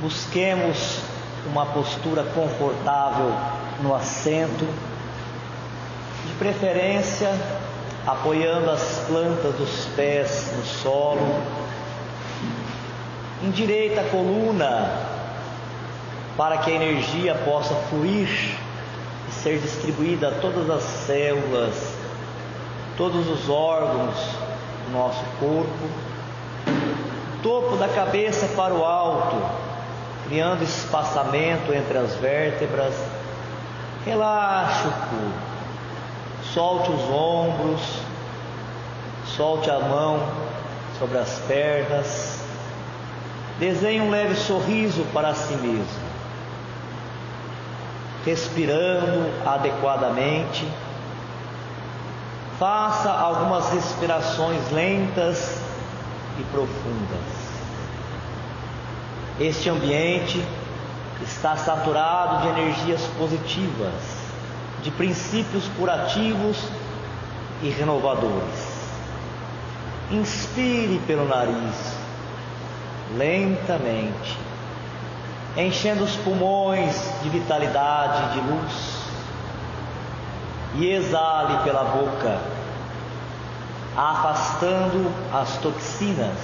Busquemos uma postura confortável no assento, de preferência apoiando as plantas dos pés no solo. Endireita a coluna para que a energia possa fluir e ser distribuída a todas as células, todos os órgãos do nosso corpo. Topo da cabeça para o alto, criando espaçamento entre as vértebras. Relaxe o corpo. Solte os ombros, solte a mão sobre as pernas, desenhe um leve sorriso para si mesmo, respirando adequadamente. Faça algumas respirações lentas e profundas. Este ambiente está saturado de energias positivas, de princípios curativos e renovadores. Inspire pelo nariz, lentamente, enchendo os pulmões de vitalidade e de luz, e exale pela boca, afastando as toxinas,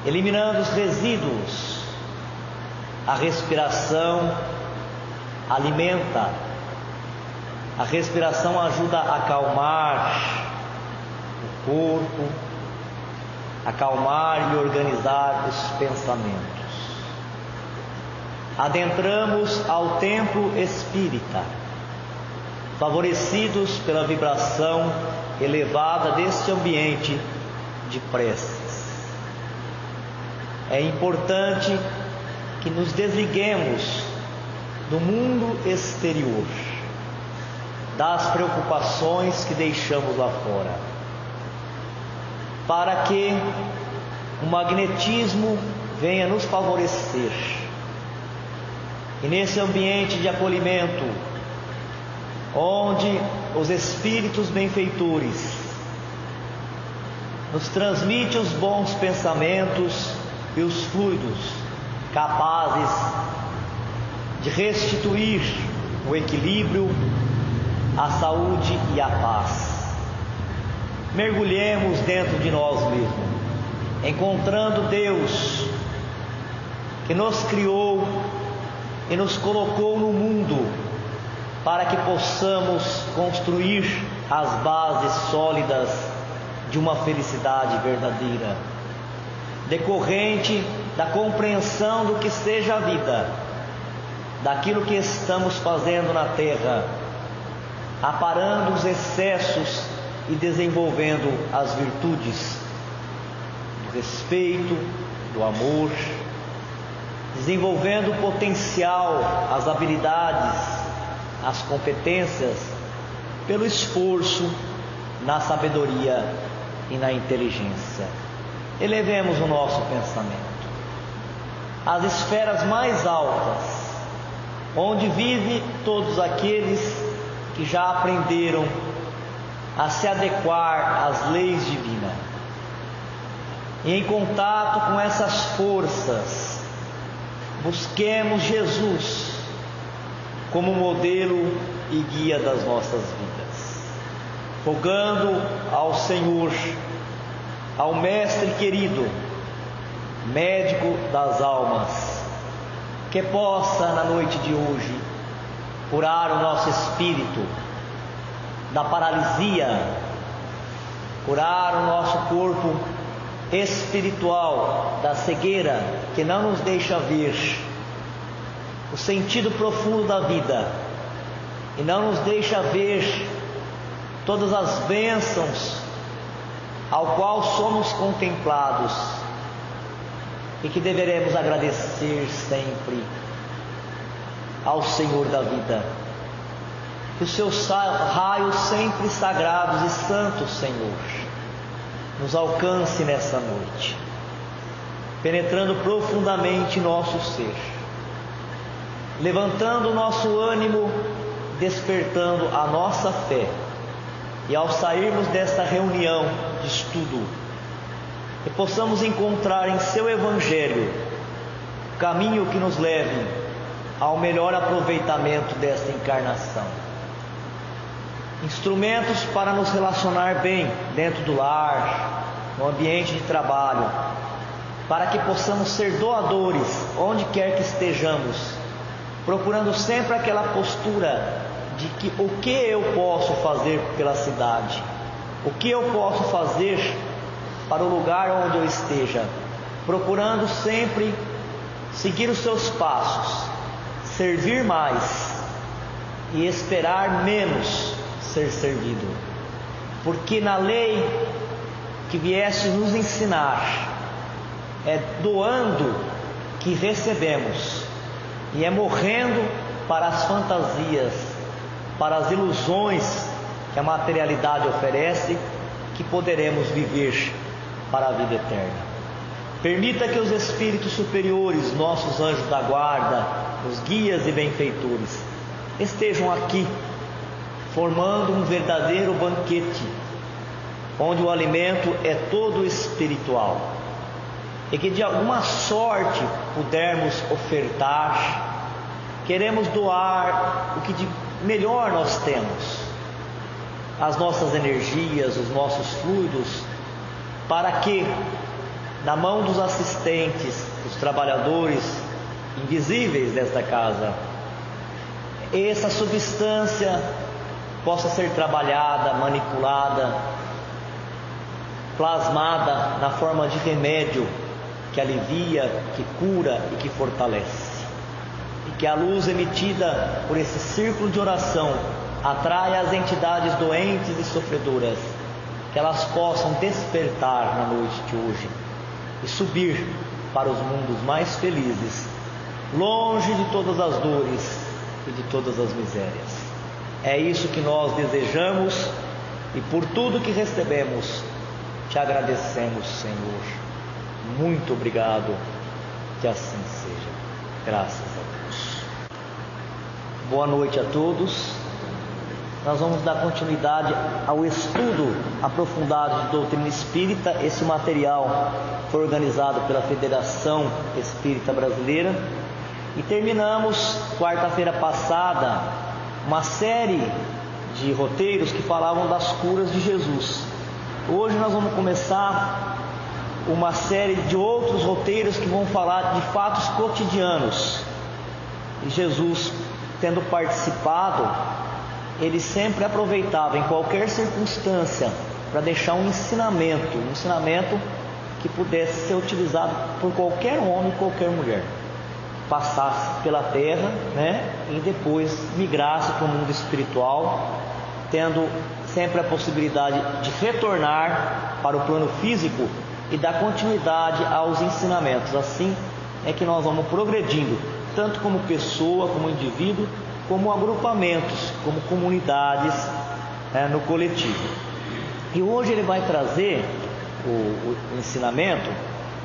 eliminando os resíduos. A respiração alimenta. A respiração ajuda a acalmar o corpo, acalmar e organizar os pensamentos. Adentramos ao templo espírita, favorecidos pela vibração elevada deste ambiente de preces. É importante que nos desliguemos do mundo exterior, das preocupações que deixamos lá fora, para que o magnetismo venha nos favorecer. E nesse ambiente de acolhimento, onde os espíritos benfeitores nos transmitem os bons pensamentos e os fluidos capazes de restituir o equilíbrio, a saúde e a paz. Mergulhemos dentro de nós mesmos, encontrando Deus que nos criou e nos colocou no mundo para que possamos construir as bases sólidas de uma felicidade verdadeira, decorrente da compreensão do que seja a vida, daquilo que estamos fazendo na terra, aparando os excessos e desenvolvendo as virtudes do respeito, do amor, desenvolvendo o potencial, as habilidades, as competências, pelo esforço, na sabedoria e na inteligência. Elevemos o nosso pensamento às esferas mais altas, onde vive todos aqueles que já aprenderam a se adequar às leis divinas. E em contato com essas forças, busquemos Jesus como modelo e guia das nossas vidas, rogando ao Senhor, ao Mestre querido, médico das almas, que possa na noite de hoje curar o nosso espírito da paralisia, curar o nosso corpo espiritual da cegueira que não nos deixa ver o sentido profundo da vida e não nos deixa ver todas as bênçãos ao qual somos contemplados e que deveremos agradecer sempre ao Senhor da vida. Que os seus raios sempre sagrados e santos, Senhor, nos alcance nessa noite, penetrando profundamente em nosso ser, levantando o nosso ânimo, despertando a nossa fé, e ao sairmos desta reunião de estudo, que possamos encontrar em seu Evangelho caminho que nos leve ao melhor aproveitamento desta encarnação. Instrumentos para nos relacionar bem dentro do lar, no ambiente de trabalho, para que possamos ser doadores onde quer que estejamos, procurando sempre aquela postura de que o que eu posso fazer pela cidade, o que eu posso fazer para o lugar onde eu esteja, procurando sempre seguir os seus passos, servir mais e esperar menos ser servido, porque na lei que vieste nos ensinar, é doando que recebemos, e é morrendo para as fantasias, para as ilusões que a materialidade oferece, que poderemos viver para a vida eterna. Permita que os espíritos superiores, nossos anjos da guarda, os guias e benfeitores, estejam aqui, formando um verdadeiro banquete, onde o alimento é todo espiritual, e que de alguma sorte pudermos ofertar, queremos doar o que de melhor nós temos, as nossas energias, os nossos fluidos, para que na mão dos assistentes, dos trabalhadores invisíveis desta casa, essa substância possa ser trabalhada, manipulada, plasmada na forma de remédio que alivia, que cura e que fortalece. E que a luz emitida por esse círculo de oração atraia as entidades doentes e sofredoras, que elas possam despertar na noite de hoje e subir para os mundos mais felizes, longe de todas as dores e de todas as misérias. É isso que nós desejamos, e por tudo que recebemos te agradecemos, Senhor. Muito obrigado, que assim seja. Graças a Deus. Boa noite a todos. Nós vamos dar continuidade ao estudo aprofundado de doutrina espírita. Esse material foi organizado pela Federação Espírita Brasileira. E terminamos, quarta-feira passada, uma série de roteiros que falavam das curas de Jesus. Hoje nós vamos começar uma série de outros roteiros que vão falar de fatos cotidianos. E Jesus, tendo participado, ele sempre aproveitava em qualquer circunstância para deixar um ensinamento que pudesse ser utilizado por qualquer homem e qualquer mulher, passasse pela terra, e depois migrasse para o mundo espiritual, tendo sempre a possibilidade de retornar para o plano físico e dar continuidade aos ensinamentos. Assim é que nós vamos progredindo, tanto como pessoa, como indivíduo, como agrupamentos, como comunidades, no coletivo. E hoje ele vai trazer o ensinamento,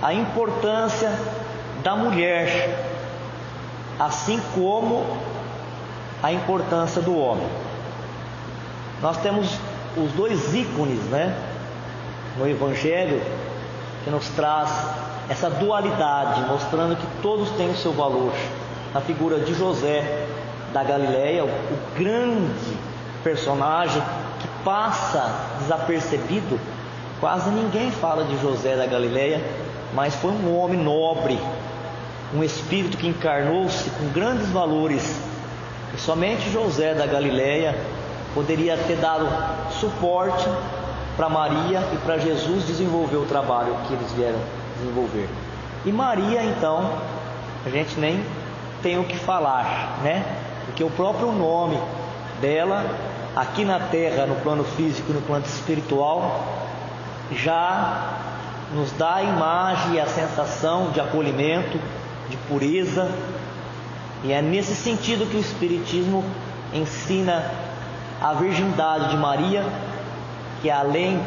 a importância da mulher, assim como a importância do homem. Nós temos os dois ícones, no Evangelho, que nos traz essa dualidade, mostrando que todos têm o seu valor. Na figura de José da Galileia, o grande personagem que passa desapercebido, quase ninguém fala de José da Galileia, mas foi um homem nobre, um espírito que encarnou-se com grandes valores, e somente José da Galileia poderia ter dado suporte para Maria e para Jesus desenvolver o trabalho que eles vieram desenvolver. E Maria, então, a gente nem tem o que falar, porque o próprio nome dela, aqui na terra, no plano físico e no plano espiritual, já nos dá a imagem e a sensação de acolhimento, de pureza. E é nesse sentido que o Espiritismo ensina a virgindade de Maria, que além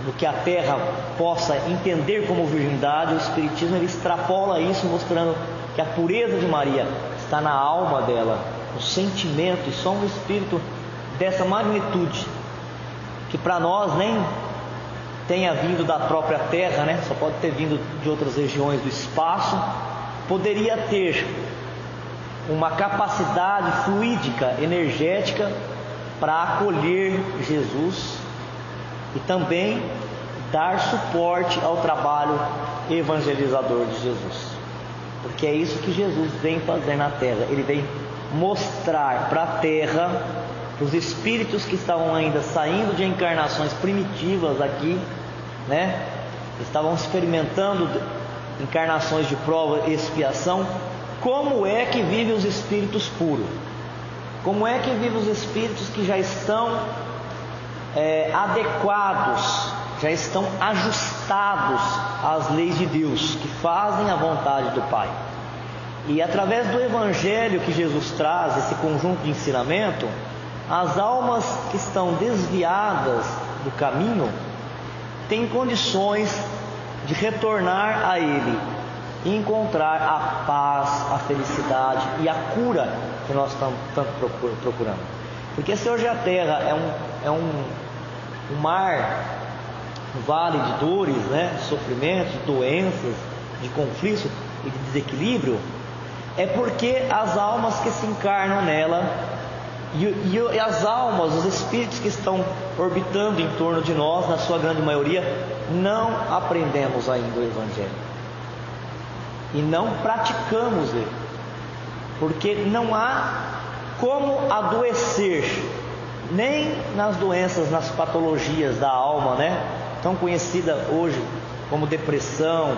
do que a terra possa entender como virgindade, o Espiritismo ele extrapola isso, mostrando que a pureza de Maria está na alma dela, no sentimento, e só um espírito dessa magnitude, que para nós nem tenha vindo da própria terra, só pode ter vindo de outras regiões do espaço, poderia ter uma capacidade fluídica, energética, para acolher Jesus e também dar suporte ao trabalho evangelizador de Jesus, porque é isso que Jesus vem fazer na terra. Ele vem mostrar para a terra, para os espíritos que estavam ainda saindo de encarnações primitivas aqui, né? Estavam experimentando encarnações de prova e expiação, como é que vivem os espíritos puros, como é que vivem os espíritos que já estão adequados, já estão ajustados às leis de Deus, que fazem a vontade do Pai. E através do Evangelho que Jesus traz, esse conjunto de ensinamento, as almas que estão desviadas do caminho têm condições de retornar a Ele e encontrar a paz, a felicidade e a cura que nós estamos tanto procurando. Porque se hoje a Terra é um mar, um vale de dores, né, de sofrimentos, de doenças, de conflitos e de desequilíbrio, é porque as almas que se encarnam nela e as almas, os espíritos que estão orbitando em torno de nós, na sua grande maioria, não aprendemos ainda o Evangelho e não praticamos ele, porque não há como adoecer, nem nas doenças, nas patologias da alma, né, tão conhecida hoje como depressão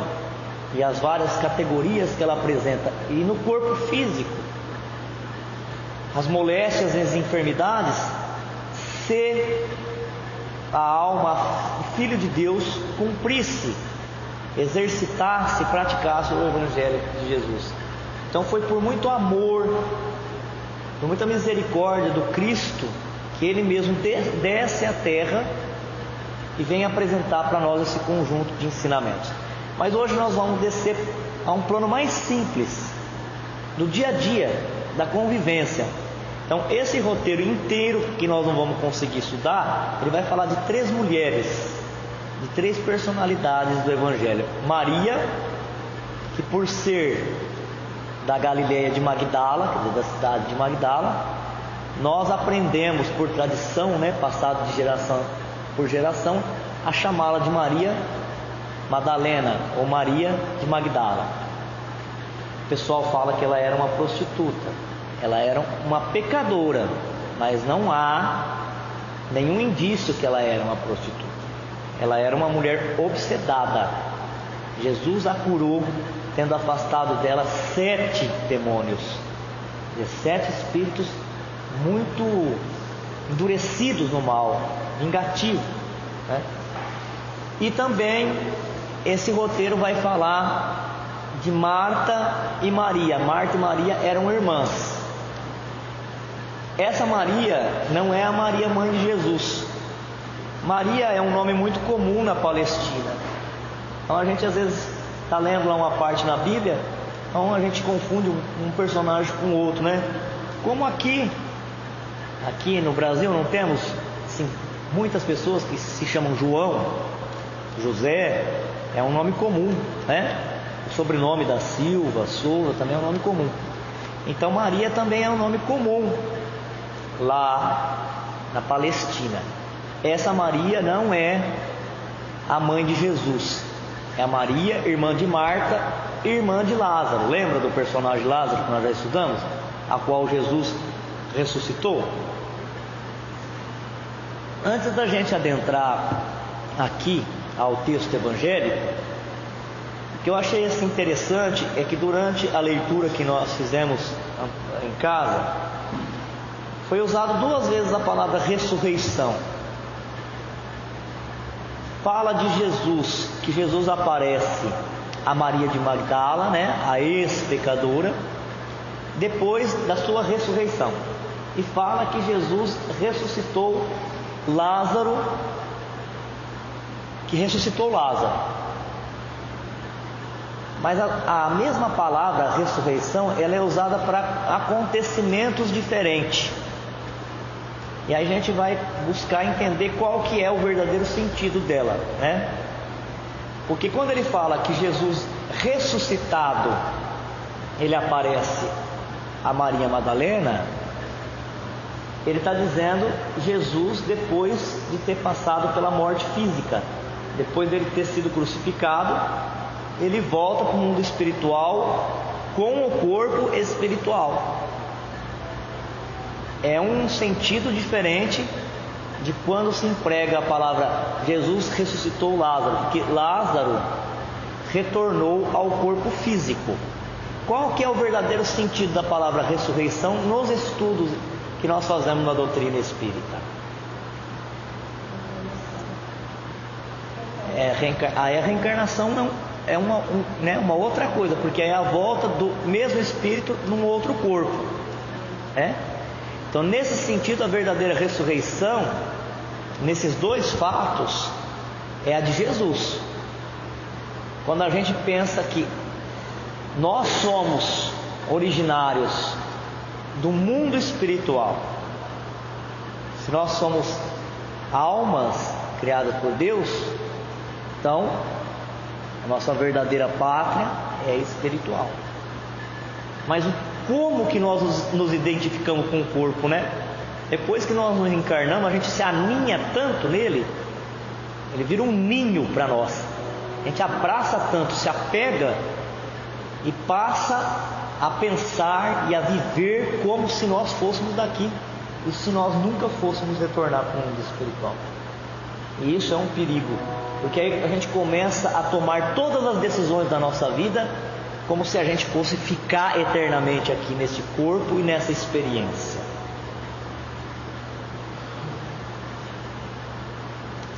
e as várias categorias que ela apresenta, e no corpo físico, as moléstias e as enfermidades, se a alma, o Filho de Deus, cumprisse, exercitasse, praticasse o Evangelho de Jesus. Então foi por muito amor, por muita misericórdia do Cristo, que Ele mesmo desce à terra e vem apresentar para nós esse conjunto de ensinamentos. Mas hoje nós vamos descer a um plano mais simples, do dia a dia, da convivência. Então esse roteiro inteiro, que nós não vamos conseguir estudar, ele vai falar de 3 mulheres, de 3 personalidades do Evangelho. Maria, que por ser da Galileia de Magdala, quer dizer, da cidade de Magdala, nós aprendemos por tradição, né, passado de geração por geração, a chamá-la de Maria Madalena, ou Maria de Magdala. O pessoal fala que ela era uma prostituta, ela era uma pecadora, mas não há nenhum indício que ela era uma prostituta. Ela era uma mulher obsedada. Jesus a curou, tendo afastado dela 7 demônios, 7 espíritos muito endurecidos no mal, vingativos, né? E também esse roteiro vai falar de Marta e Maria. Marta e Maria eram irmãs. Essa Maria não é a Maria mãe de Jesus. Maria é um nome muito comum na Palestina. Então a gente às vezes está lendo lá uma parte na Bíblia, então a gente confunde um personagem com o outro, né? Como aqui no Brasil não temos assim, muitas pessoas que se chamam João, José, é um nome comum, né? O sobrenome da Silva, Souza, também é um nome comum. Então Maria também é um nome comum lá na Palestina. Essa Maria não é a mãe de Jesus, é a Maria, irmã de Marta, irmã de Lázaro. Lembra do personagem Lázaro que nós já estudamos? A qual Jesus ressuscitou? Antes da gente adentrar aqui ao texto evangélico, o que eu achei assim interessante é que durante a leitura que nós fizemos em casa, foi usado 2 vezes a palavra ressurreição. Fala de Jesus, que Jesus aparece a Maria de Magdala, né, a ex-pecadora, depois da sua ressurreição. E fala que Jesus ressuscitou Lázaro, Mas a mesma palavra ressurreição, ela é usada para acontecimentos diferentes. E aí a gente vai buscar entender qual que é o verdadeiro sentido dela, né? Porque quando ele fala que Jesus ressuscitado ele aparece a Maria Madalena, ele está dizendo Jesus depois de ter passado pela morte física, depois dele ter sido crucificado, ele volta para o mundo espiritual com o corpo espiritual. É um sentido diferente de quando se emprega a palavra Jesus ressuscitou Lázaro, porque Lázaro retornou ao corpo físico. Qual que é o verdadeiro sentido da palavra ressurreição nos estudos que nós fazemos na doutrina espírita? A reencarnação não é uma outra coisa, porque é a volta do mesmo espírito num outro corpo. Então, nesse sentido, a verdadeira ressurreição, nesses dois fatos, é a de Jesus. Quando a gente pensa que nós somos originários do mundo espiritual, se nós somos almas criadas por Deus, então a nossa verdadeira pátria é espiritual. Mas como que nós nos identificamos com o corpo, né? Depois que nós nos encarnamos, a gente se aninha tanto nele, ele vira um ninho para nós. A gente abraça tanto, se apega e passa a pensar e a viver como se nós fôssemos daqui, e se nós nunca fôssemos retornar para o mundo espiritual. E isso é um perigo, porque aí a gente começa a tomar todas as decisões da nossa vida como se a gente fosse ficar eternamente aqui nesse corpo e nessa experiência,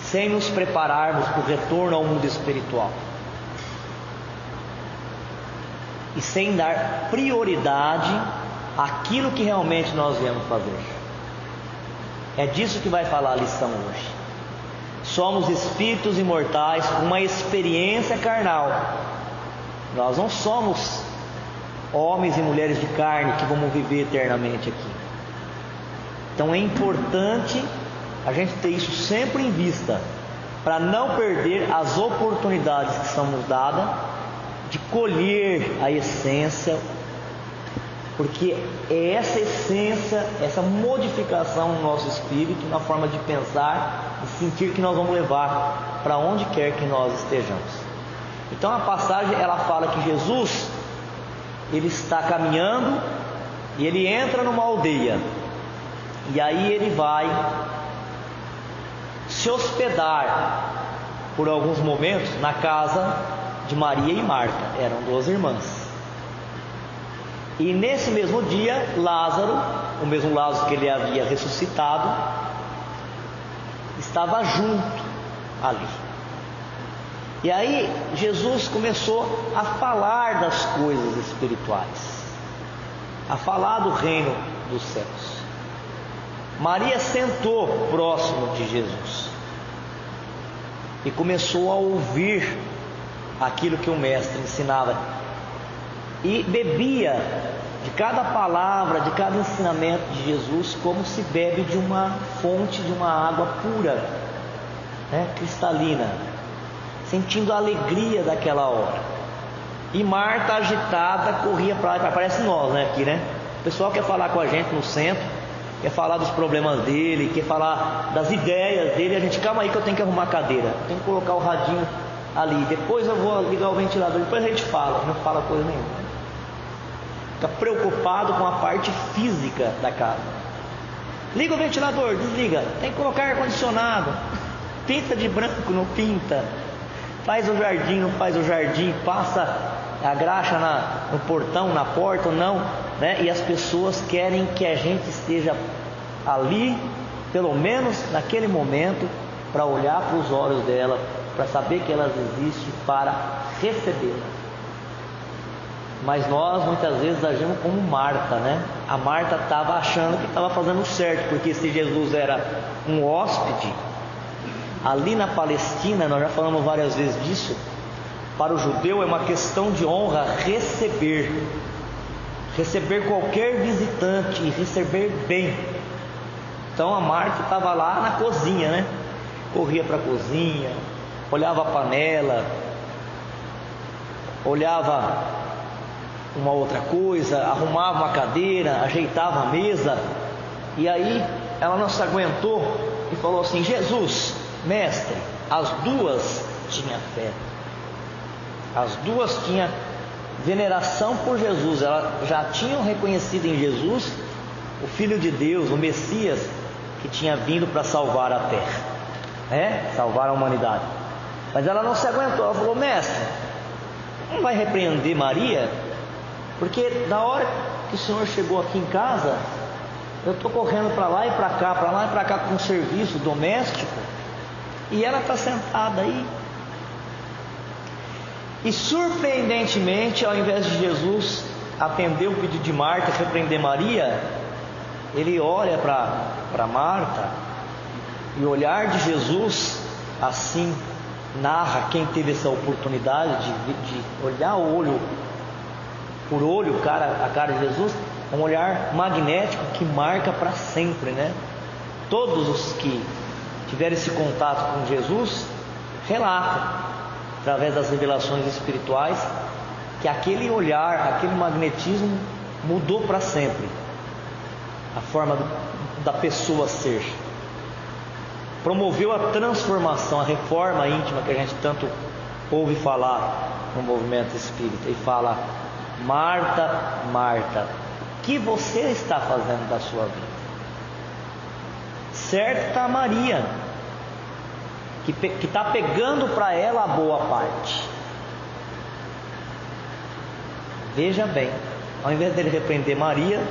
sem nos prepararmos para o retorno ao mundo espiritual e sem dar prioridade àquilo que realmente nós viemos fazer. É disso que vai falar a lição hoje. Somos espíritos imortais com uma experiência carnal. Nós não somos homens e mulheres de carne que vamos viver eternamente aqui. Então é importante a gente ter isso sempre em vista, para não perder as oportunidades que são nos dadas de colher a essência, porque é essa essência, essa modificação no nosso espírito, na forma de pensar e sentir, que nós vamos levar para onde quer que nós estejamos. Então a passagem, ela fala que Jesus, ele está caminhando e ele entra numa aldeia, e aí ele vai se hospedar por alguns momentos na casa de Maria e Marta. Eram duas irmãs. E nesse mesmo dia, Lázaro, o mesmo Lázaro que ele havia ressuscitado, estava junto ali. E aí Jesus começou a falar das coisas espirituais, a falar do reino dos céus. Maria sentou próximo de Jesus e começou a ouvir aquilo que o mestre ensinava, e bebia de cada palavra, de cada ensinamento de Jesus, como se bebe de uma fonte, de uma água pura, cristalina, sentindo a alegria daquela hora. E Marta, agitada, corria para lá. Parece nós, aqui, O pessoal quer falar com a gente no centro, quer falar dos problemas dele, quer falar das ideias dele. A gente, calma aí que eu tenho que arrumar a cadeira, eu tenho que colocar o radinho ali, depois eu vou ligar o ventilador, depois a gente fala. Não fala coisa nenhuma, fica preocupado com a parte física da casa. Liga o ventilador, desliga, tem que colocar ar-condicionado, pinta de branco, não pinta, faz o jardim, não faz o jardim, passa a graxa no portão, na porta ou não, E as pessoas querem que a gente esteja ali, pelo menos naquele momento, para olhar para os olhos dela, para saber que elas existem, para recebê-la. Mas nós muitas vezes agimos como Marta, A Marta estava achando que estava fazendo certo, porque se Jesus era um hóspede, ali na Palestina, nós já falamos várias vezes disso, para o judeu é uma questão de honra receber qualquer visitante e receber bem. Então a Marta estava lá na cozinha, Corria para a cozinha, olhava a panela, olhava uma outra coisa, arrumava uma cadeira, ajeitava a mesa. E aí ela não se aguentou e falou assim: Jesus, mestre, as duas tinham fé, as duas tinham veneração por Jesus, elas já tinham reconhecido em Jesus o Filho de Deus, o Messias, que tinha vindo para salvar a terra, salvar a humanidade. Mas ela não se aguentou, ela falou: mestre, não vai repreender Maria? Porque da hora que o Senhor chegou aqui em casa, eu estou correndo para lá e para cá, para lá e para cá com um serviço doméstico, e ela está sentada aí. E surpreendentemente, ao invés de Jesus atender o pedido de Marta e repreender Maria, ele olha para Marta, e o olhar de Jesus assim narra quem teve essa oportunidade de olhar olho por olho, a cara de Jesus. Um olhar magnético que marca para sempre, né? Todos os que tiveram esse contato com Jesus relatam, através das revelações espirituais, que aquele olhar, aquele magnetismo mudou para sempre a forma da pessoa ser, promoveu a transformação, a reforma íntima que a gente tanto ouve falar no movimento espírita, e fala: Marta, Marta, o que você está fazendo da sua vida? Certo está Maria, que está pegando para ela a boa parte. Veja bem, ao invés dele repreender Maria,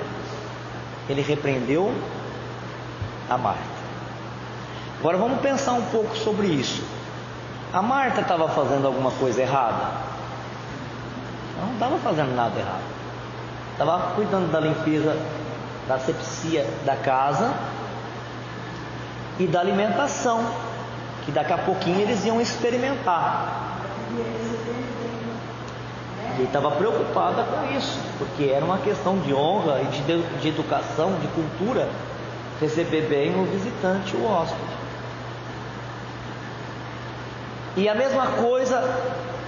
ele repreendeu a Marta. Agora vamos pensar um pouco sobre isso. A Marta estava fazendo alguma coisa errada? Ela não estava fazendo nada errado. Estava cuidando da limpeza, da asepsia da casa e da alimentação, que daqui a pouquinho eles iam experimentar. E estava preocupada com isso, porque era uma questão de honra e de educação, de cultura, receber bem o visitante, o hóspede. E a mesma coisa,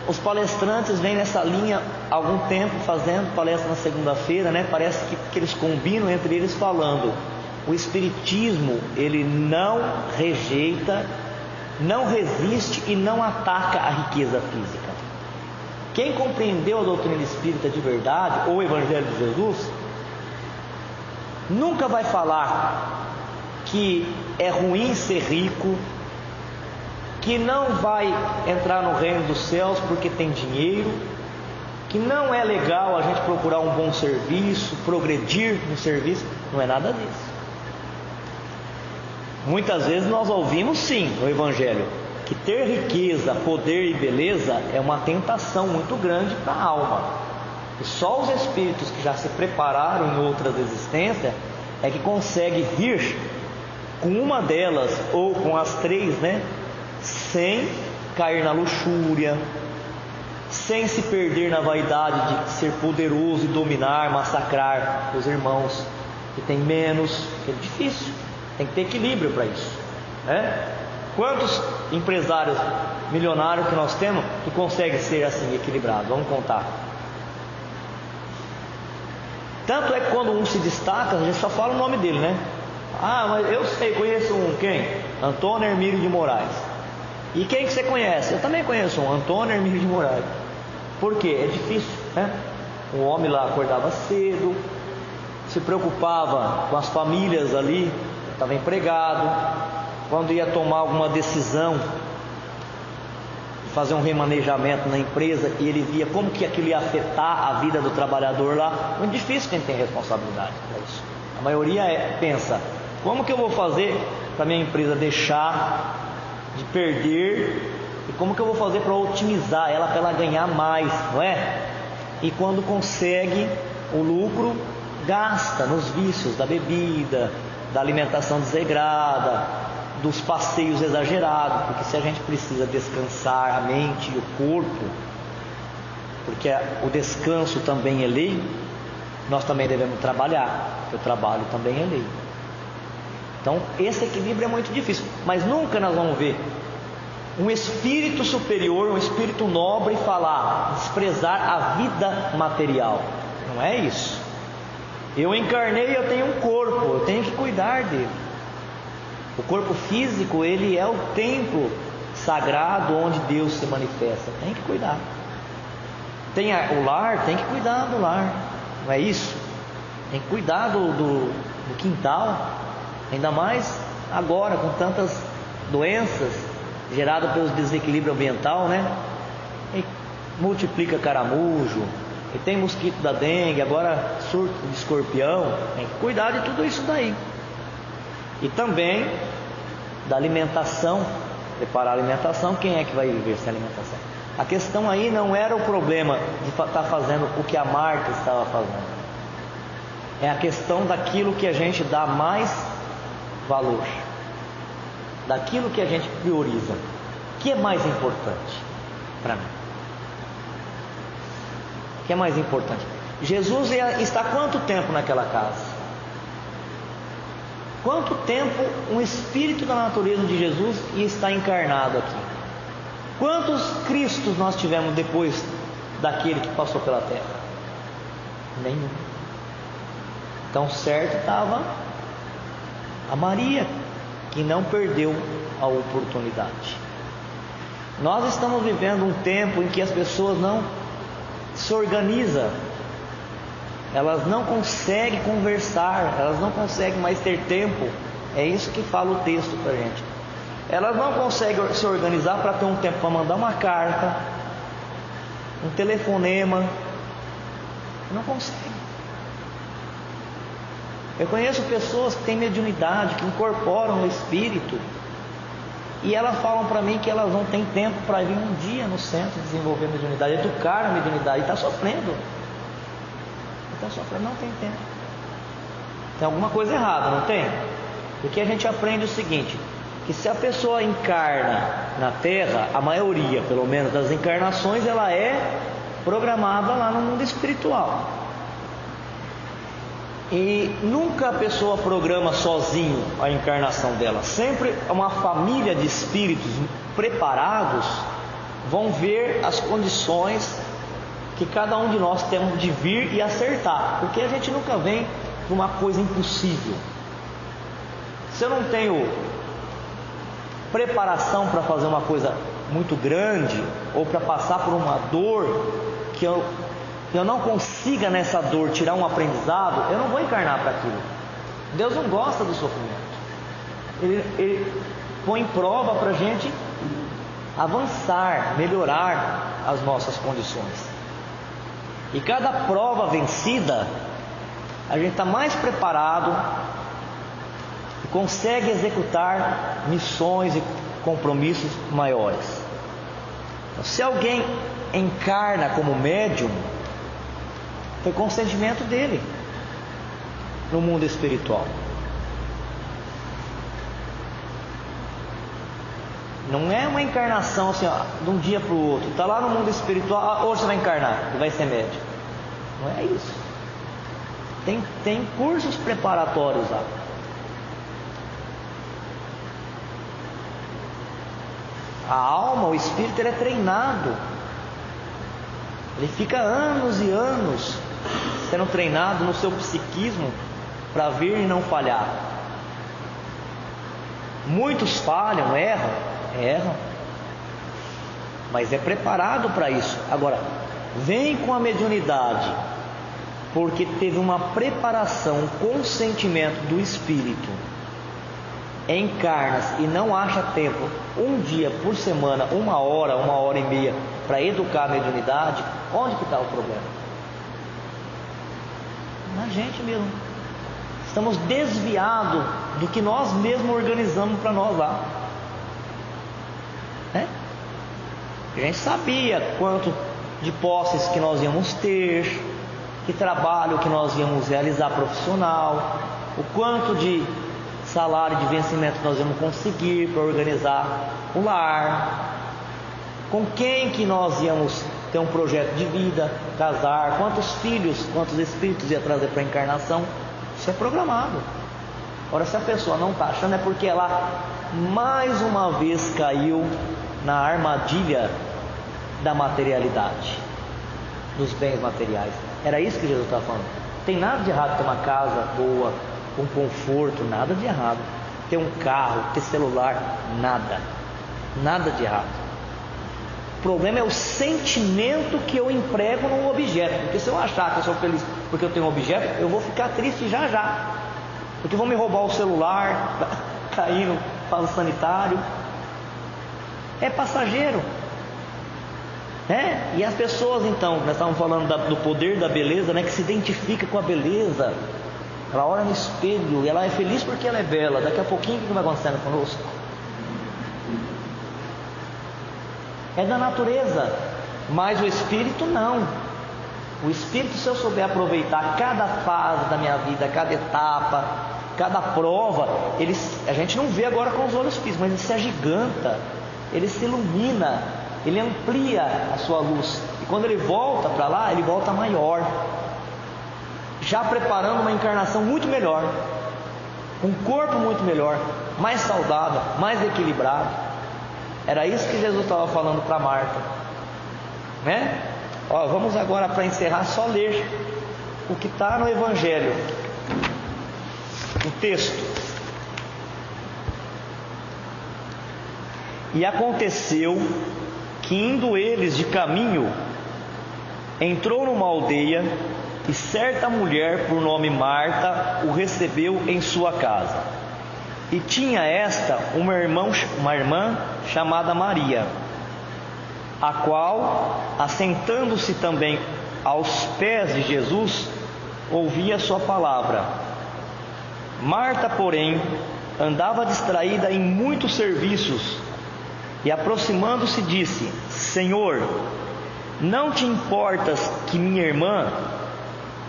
os palestrantes vêm nessa linha há algum tempo, fazendo palestra na segunda-feira, né? Parece que eles combinam entre eles, falando: o Espiritismo, ele não rejeita, não resiste e não ataca a riqueza física. Quem compreendeu a doutrina espírita de verdade, ou o Evangelho de Jesus, nunca vai falar que é ruim ser rico, que não vai entrar no reino dos céus porque tem dinheiro, que não é legal a gente procurar um bom serviço, progredir no serviço. Não é nada disso. Muitas vezes nós ouvimos sim no Evangelho que ter riqueza, poder e beleza é uma tentação muito grande para a alma, e só os espíritos que já se prepararam em outras existências é que conseguem vir com uma delas, ou com as três, né, sem cair na luxúria, sem se perder na vaidade de ser poderoso e dominar, massacrar os irmãos que têm menos. É difícil, tem que ter equilíbrio para isso, né? Quantos empresários milionários que nós temos que conseguem ser assim equilibrados? Vamos contar. Tanto é que quando um se destaca, a gente só fala o nome dele, né? Ah, mas eu sei, conheço um, quem? Antônio Hermílio de Moraes. E quem que você conhece? Eu também conheço um, Antônio Hermílio de Moraes. Por quê? É difícil, né? O homem lá acordava cedo, se preocupava com as famílias ali, estava empregado. Quando ia tomar alguma decisão, fazer um remanejamento na empresa, e ele via como que aquilo ia afetar a vida do trabalhador lá, muito difícil quem tem responsabilidade para isso. A maioria pensa: como que eu vou fazer para minha empresa deixar de perder, e como que eu vou fazer para otimizar ela, para ela ganhar mais, não é? E quando consegue o lucro, gasta nos vícios da bebida, da alimentação desregrada, dos passeios exagerados, porque se a gente precisa descansar a mente e o corpo, porque o descanso também é lei, nós também devemos trabalhar, porque o trabalho também é lei. Então esse equilíbrio é muito difícil, mas nunca nós vamos ver um espírito superior, um espírito nobre falar, desprezar a vida material. Não é isso. Eu encarnei, eu tenho um corpo, eu tenho que cuidar dele. O corpo físico, ele é o templo sagrado onde Deus se manifesta. Tem que cuidar. Tem o lar, tem que cuidar do lar. Não é isso? Tem que cuidar do quintal. Ainda mais agora, com tantas doenças geradas pelo desequilíbrio ambiental, né? E multiplica caramujo, e tem mosquito da dengue, agora surto de escorpião. Tem que cuidar de tudo isso daí. E também da alimentação, preparar a alimentação. Quem é que vai viver sem alimentação? A questão aí não era o problema de estar fazendo o que a Marta estava fazendo. É a questão daquilo que a gente dá mais valor, daquilo que a gente prioriza. O que é mais importante para mim? O que é mais importante? Jesus está quanto tempo naquela casa? Quanto tempo um espírito da natureza de Jesus está encarnado aqui? Quantos Cristos nós tivemos depois daquele que passou pela terra? Nenhum. Então certo estava a Maria, que não perdeu a oportunidade. Nós estamos vivendo um tempo em que as pessoas não se organizam, elas não conseguem conversar, elas não conseguem mais ter tempo. É isso que fala o texto para a gente. Elas não conseguem se organizar para ter um tempo para mandar uma carta, um telefonema. Não conseguem. Eu conheço pessoas que têm mediunidade, que incorporam o espírito, e elas falam para mim que elas não têm tempo para vir um dia no centro desenvolver mediunidade, educar a mediunidade, e está sofrendo. Não tem tempo. Tem alguma coisa errada, não tem? Porque a gente aprende o seguinte, que se a pessoa encarna na Terra, a maioria, pelo menos, das encarnações, ela é programada lá no mundo espiritual. E nunca a pessoa programa sozinho a encarnação dela. Sempre uma família de espíritos preparados vão ver as condições que cada um de nós temos de vir e acertar, porque a gente nunca vem para uma coisa impossível. Se eu não tenho preparação para fazer uma coisa muito grande, ou para passar por uma dor que eu não consiga nessa dor tirar um aprendizado, eu não vou encarnar para aquilo. Deus não gosta do sofrimento. Ele põe em prova para a gente avançar, melhorar as nossas condições. E cada prova vencida, a gente está mais preparado e consegue executar missões e compromissos maiores. Então, se alguém encarna como médium, foi consentimento dele no mundo espiritual. Não é uma encarnação assim, ó, de um dia para o outro. Está lá no mundo espiritual, hoje você vai encarnar e vai ser médium. Não é isso. Tem cursos preparatórios lá. A alma, o espírito, ele é treinado. Ele fica anos e anos sendo treinado no seu psiquismo para vir e não falhar. Muitos falham, erram, mas é preparado para isso. Agora, vem com a mediunidade porque teve uma preparação, um consentimento do espírito, encarna-se e não acha tempo, um dia por semana, uma hora e meia, para educar a mediunidade. Onde que está o problema? Na gente mesmo. Estamos desviados do que nós mesmos organizamos para nós lá. A gente sabia quanto de posses que nós íamos ter, que trabalho que nós íamos realizar profissional, o quanto de salário de vencimento nós íamos conseguir para organizar o lar, com quem que nós íamos ter um projeto de vida, casar, quantos filhos, quantos espíritos ia trazer para a encarnação. Isso é programado. Ora, se a pessoa não está achando, é porque ela mais uma vez caiu na armadilha da materialidade. dos bens materiais. Era isso que Jesus estava falando. Não tem nada de errado ter uma casa boa, com conforto, nada de errado. Ter um carro, ter celular, nada de errado. O problema é o sentimento que eu emprego no objeto. Porque se eu achar que eu sou feliz porque eu tenho um objeto, eu vou ficar triste já. Porque vão me roubar o celular, cair no vaso sanitário. É passageiro. E as pessoas, então, nós estávamos falando do poder da beleza, que se identifica com a beleza. Ela olha no espelho e ela é feliz porque ela é bela. Daqui a pouquinho, o que vai acontecendo conosco? É da natureza, mas o espírito não. O espírito, se eu souber aproveitar cada fase da minha vida, cada etapa, cada prova, a gente não vê agora com os olhos físicos, mas ele se agiganta, ele se ilumina, ele amplia a sua luz. E quando ele volta para lá, ele volta maior, já preparando uma encarnação muito melhor, um corpo muito melhor, mais saudável, mais equilibrado. Era isso que Jesus estava falando para Marta, vamos agora, para encerrar, só ler o que está no Evangelho, o texto. E aconteceu que, indo eles de caminho, entrou numa aldeia, e certa mulher por nome Marta o recebeu em sua casa. E tinha esta uma irmã chamada Maria, a qual, assentando-se também aos pés de Jesus, ouvia sua palavra. Marta, porém, andava distraída em muitos serviços, e aproximando-se disse: Senhor, não te importas que minha irmã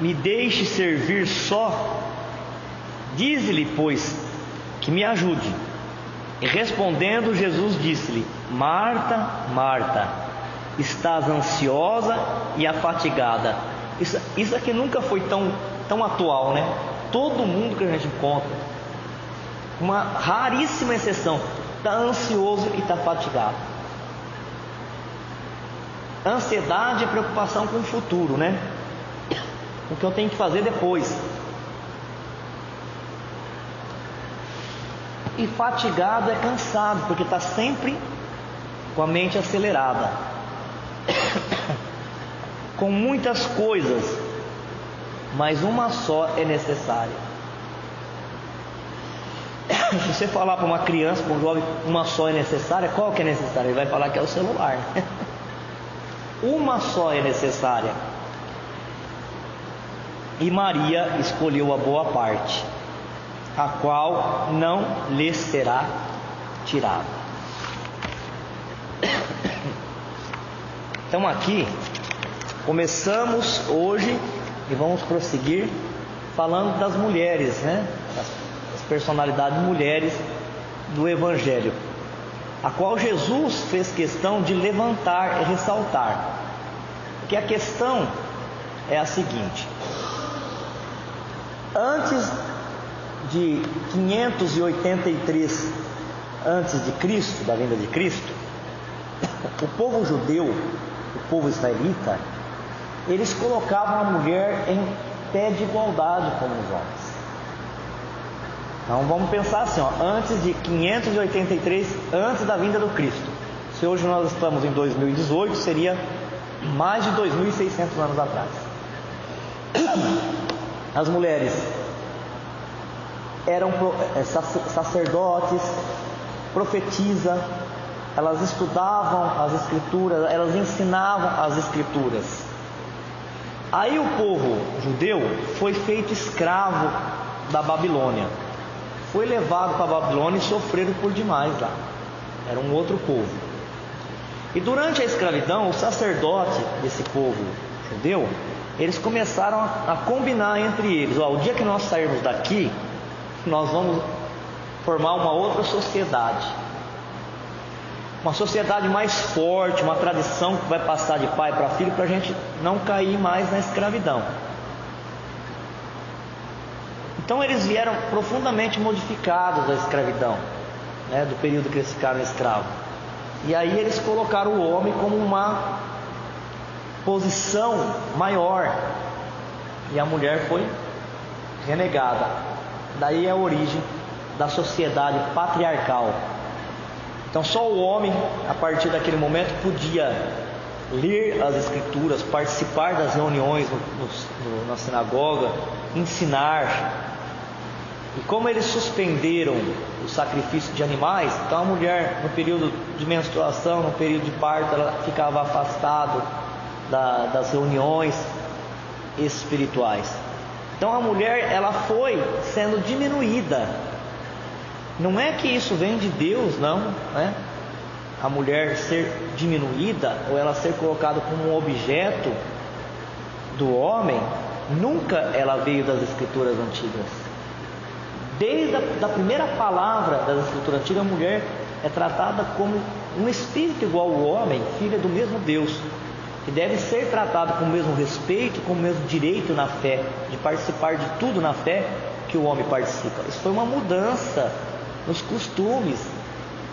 me deixe servir só? Dize-lhe, pois, que me ajude. E respondendo, Jesus disse-lhe: Marta, Marta, estás ansiosa e afatigada. Isso aqui nunca foi tão atual, Todo mundo que a gente encontra, uma raríssima exceção, está ansioso e está fatigado. Ansiedade é preocupação com o futuro, O que eu tenho que fazer depois. E fatigado é cansado, porque está sempre com a mente acelerada, com muitas coisas, mas uma só é necessária. Se você falar para uma criança, para um jovem, uma só é necessária, qual que é necessária? Ele vai falar que é o celular. Uma só é necessária. E Maria escolheu a boa parte, a qual não lhes será tirada. Então aqui começamos hoje e vamos prosseguir falando das mulheres, das personalidades mulheres do Evangelho, a qual Jesus fez questão de levantar e ressaltar. Porque a questão é a seguinte: antes de 583 antes de Cristo, da vinda de Cristo, o povo judeu, o povo israelita, eles colocavam a mulher em pé de igualdade com os homens. Então vamos pensar assim, antes de 583 antes da vinda do Cristo. Se hoje nós estamos em 2018, seria mais de 2.600 anos atrás. As mulheres eram sacerdotes, profetizas, elas estudavam as escrituras, elas ensinavam as escrituras. Aí o povo judeu foi feito escravo da Babilônia, foi levado para a Babilônia e sofreram por demais lá. Era um outro povo. E durante a escravidão, o sacerdote desse povo judeu, eles começaram a combinar entre eles: o dia que nós sairmos daqui, nós vamos formar uma outra sociedade, uma sociedade mais forte, uma tradição que vai passar de pai para filho, para a gente não cair mais na escravidão. Então eles vieram profundamente modificados da escravidão, do período que eles ficaram escravos. E aí eles colocaram o homem como posição maior, e a mulher foi renegada. Daí é a origem da sociedade patriarcal. Então só o homem, a partir daquele momento, podia ler as Escrituras, participar das reuniões na sinagoga, ensinar. E como eles suspenderam o sacrifício de animais, então a mulher, no período de menstruação, no período de parto, ela ficava afastada das reuniões espirituais. Então a mulher, ela foi sendo diminuída. Não é que isso vem de Deus, não, né? A mulher ser diminuída, ou ela ser colocada como um objeto do homem, nunca ela veio das Escrituras antigas. Desde a primeira palavra das Escrituras antigas, a mulher é tratada como um espírito igual ao homem, filha do mesmo Deus, que deve ser tratada com o mesmo respeito, com o mesmo direito na fé, de participar de tudo na fé que o homem participa. Isso foi uma mudança nos costumes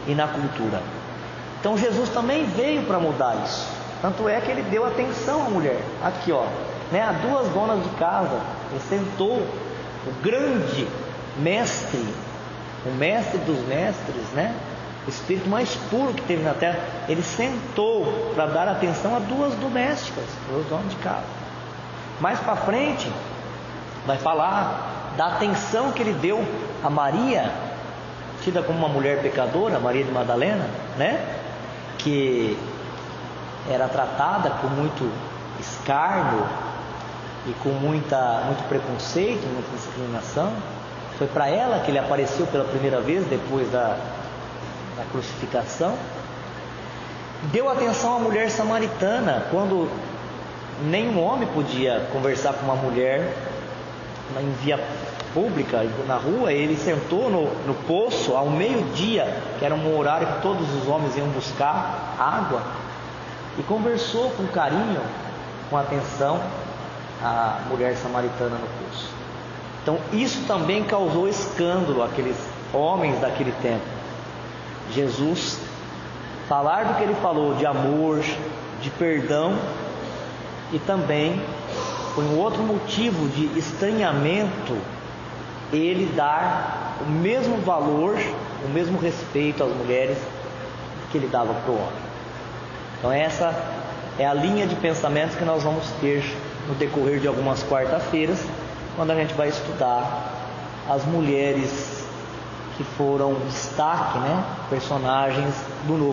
e na cultura. Então Jesus também veio para mudar isso. Tanto é que ele deu atenção à mulher. Aqui, ó, né, a duas donas de casa. Ele sentou o grande mestre, o mestre dos mestres, né? O espírito mais puro que teve na terra. Ele sentou para dar atenção a duas domésticas, duas donas de casa. Mais para frente vai falar da atenção que ele deu a Maria, tida como uma mulher pecadora, Maria de Madalena, né? Que era tratada com muito escárnio e com muito preconceito, muita discriminação. Foi para ela que ele apareceu pela primeira vez depois da crucificação. Deu atenção à mulher samaritana, quando nenhum homem podia conversar com uma mulher em via pública, na rua. Ele sentou no poço ao meio-dia, que era um horário que todos os homens iam buscar água, e conversou com carinho, com atenção, a mulher samaritana no poço. Então isso também causou escândalo àqueles homens daquele tempo. Jesus falar do que ele falou, de amor, de perdão, e também foi um outro motivo de estranhamento ele dar o mesmo valor, o mesmo respeito às mulheres que ele dava para o homem. Então essa é a linha de pensamentos que nós vamos ter no decorrer de algumas quarta-feiras, quando a gente vai estudar as mulheres que foram destaque, né? Personagens do Novo